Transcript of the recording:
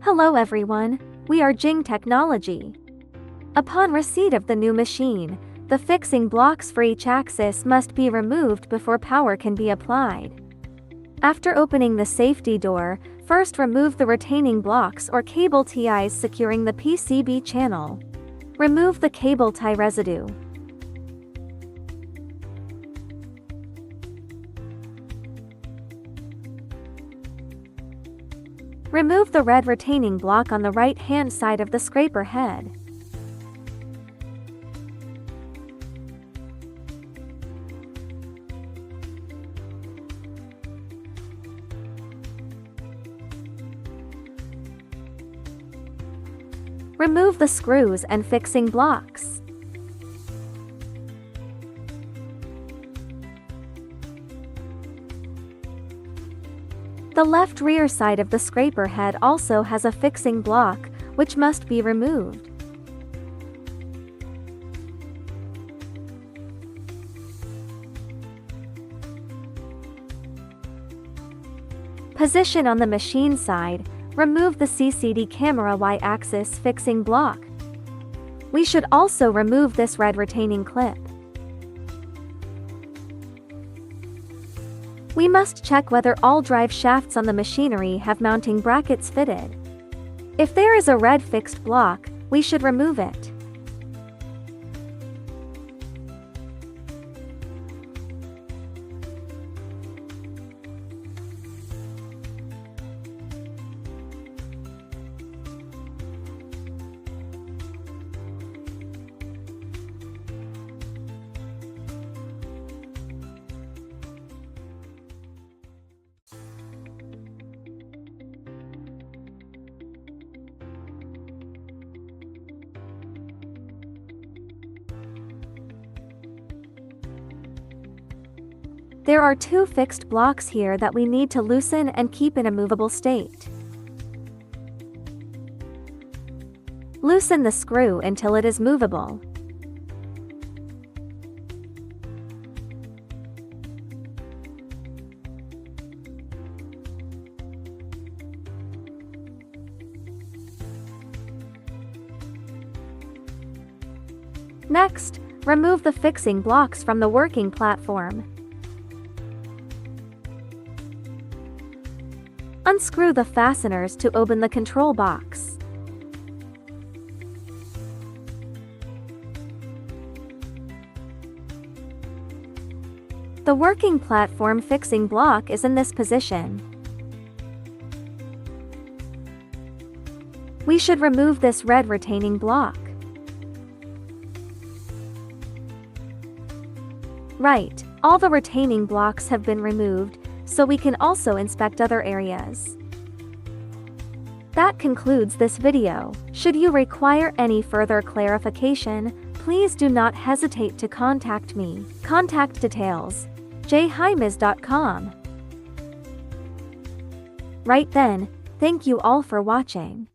Hello everyone, we are Jing Technology. Upon receipt of the new machine, the fixing blocks for each axis must be removed before power can be applied. After opening the safety door, first remove the retaining blocks or cable ties securing the PCB channel. Remove the cable tie residue. Remove the red retaining block on the right-hand side of the scraper head. Remove the screws and fixing blocks. The left rear side of the scraper head also has a fixing block, which must be removed. Position on the machine side. Remove the CCD camera Y-axis fixing block. We should also remove this red retaining clip. We must check whether all drive shafts on the machinery have mounting brackets fitted. If there is a red fixed block, we should remove it. There are two fixed blocks here that we need to loosen and keep in a movable state. Loosen the screw until it is movable. Next, remove the fixing blocks from the working platform. Unscrew the fasteners to open the control box. The working platform fixing block is in this position. We should remove this red retaining block. Right, all the retaining blocks have been removed, so we can also inspect other areas. That concludes this video. Should you require any further clarification, please do not hesitate to contact me. Contact details: jhimes.com. Right then, thank you all for watching.